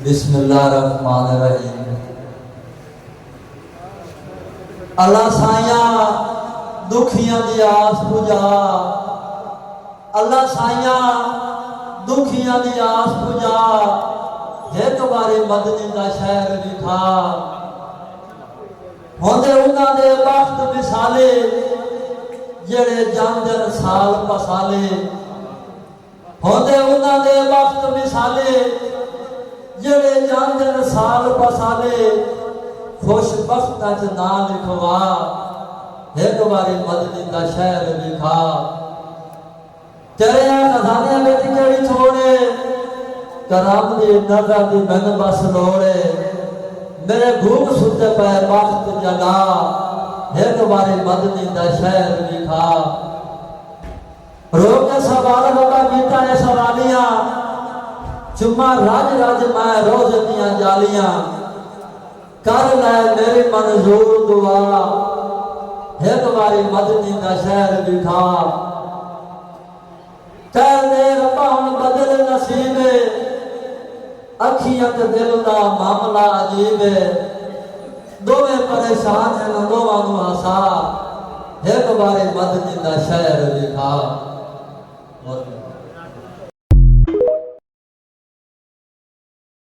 बिस्मिल्लाहिर्रहमानिर्रहीम। अल्लाह साइया दुखियां दी आस पुजा, अल्लाह साइया दुखियां दी आस पुजा। एक बारी मदनी का शहर दिखा, होंदे उन्हां दे वक्त मिसाले जेड़े जानदन साल पसाले। होंदे उन्हां दे वक्त मिसाले जेड़े जानदन साल पसाले। खुशबख्तां च ना लिखवा, एक बारी मदनी का शहर दिखा। तेरे खजाने में केड़ी छोड़े, करम दी नजर दी मैन बस लोड़े। मेरे घूम सुते पे वक्त जगा, एक बारी मदनी का शहर दिखा। रोक सवाल होगा गीता है सवालियां, चुम्मा राज राज मैं रोज दियां जालियां। कर ले मेरी मंजूर दुआ, एक बारी मदनी का शहर दिखा। कह दे रब्बा हुण बदल नसीबे, अखियां ते दिल दा मामला अजीब है। दोवे परेशान है न दोवां नूं हसा, एक बारी मदनी का शहर दिखा।